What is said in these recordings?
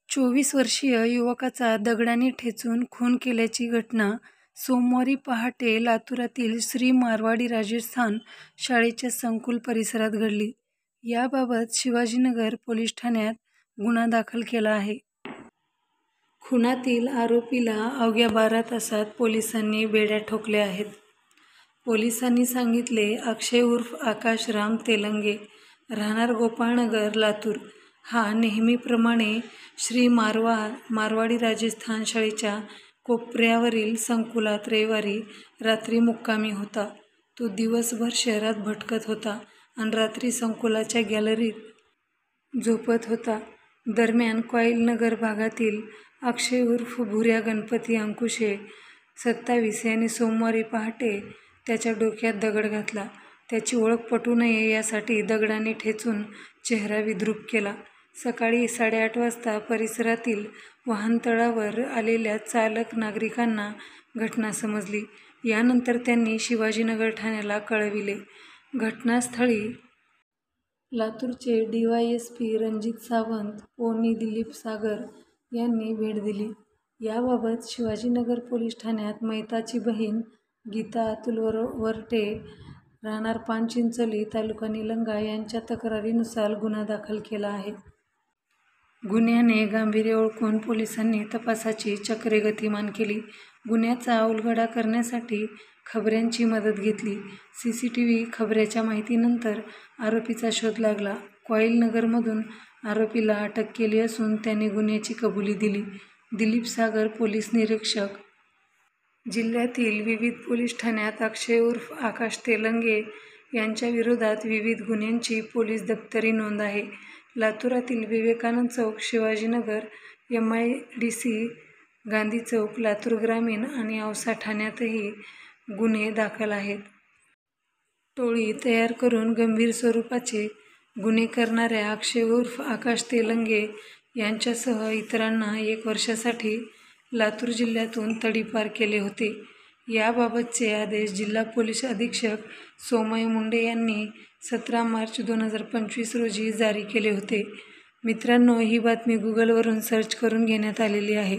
24 वर्षीय युवकाचा दगडाने ठेचून खून केल्याची घटना सोमवारी पहाटे लातूरातील श्री मारवाडी राजस्थान शाळेच्या संकुल परिसरात घडली. याबाबत शिवाजीनगर पोलीस ठाण्यात गुन्हा दाखल केला आहे. खुनातील आरोपीला अवघ्या 12 तासात पोलिसांनी बेड्या ठोकल्या आहेत. पोलिसांनी सांगितले, अक्षय उर्फ आकाश राम तेलंगे, राहणार गोपाळनगर, लातूर, हा नेहमीप्रमाणे श्री मारवाडी राजस्थान शाळेच्या कोपऱ्यावरील संकुलात रविवारी रात्री मुक्कामी होता. तो दिवसभर शहरात भटकत होता आणि रात्री संकुलाच्या गॅलरीत झोपत होता. दरम्यान क्वाईलनगर भागातील अक्षय उर्फ भुऱ्या गणपती अंकुशे 27 यांनी सोमवारी पहाटे त्याच्या डोक्यात दगड घातला. त्याची ओळख पटू नये यासाठी दगडाने ठेचून चेहरा विद्रूप केला. सकाळी 8:30 वाजता परिसरातील वाहनतळावर आलेल्या चालक नागरिकांना घटना समजली. यानंतर त्यांनी शिवाजीनगर ठाण्याला कळविले. घटनास्थळी लातूरचे DYSP रणजित सावंत, पोनी दिलीप सागर यांनी भेट दिली. याबाबत शिवाजीनगर पोलीस ठाण्यात मैताची बहीण गीता अतुल वरटे, राहणार पानचिंचोली, तालुका निलंगा यांच्या तक्रारीनुसार गुन्हा दाखल केला आहे. गुन्ह्याचे गांभीर्य ओळखून पोलिसांनी तपासाची चक्रे गतिमान केली. गुन्ह्याचा उलगडा करण्यासाठी खबऱ्यांची मदत घेतली. CCTV खबऱ्याच्या माहितीनंतर आरोपीचा शोध लागला. क्वाईलनगरमधून आरोपीला अटक केली असून त्याने गुन्ह्याची कबुली दिली. दिलीप सागर, पोलीस निरीक्षक, जिल्ह्यातील विविध पोलीस ठाण्यात अक्षय उर्फ आकाश तेलंगे यांच्या विरोधात विविध गुन्ह्यांची पोलीस दप्तरी नोंद आहे. लातूरातील विवेकानंद चौक, शिवाजीनगर, MIDC, गांधी चौक, लातूर ग्रामीण आणि औसा ठाण्यातही गुन्हे दाखल आहेत. टोळी तयार करून गंभीर स्वरूपाचे गुन्हे करणाऱ्या अक्षय उर्फ आकाश तेलंगे यांच्यासह इतरांना 1 वर्षासाठी लातूर जिल्ह्यातून तडीपार केले होते. याबाबतचे आदेश जिल्हा पोलीस अधीक्षक सोमय मुंडे यांनी 17 मार्च 2025 रोजी जारी केले होते. मित्रांनो, ही बातमी गुगलवरून सर्च करून घेण्यात आलेली आहे.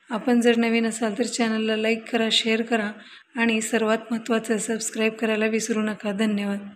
आपण जर नवीन असाल तर चॅनलला लाईक करा, शेअर करा आणि सर्वात महत्त्वाचं सबस्क्राईब करायला विसरू नका. धन्यवाद.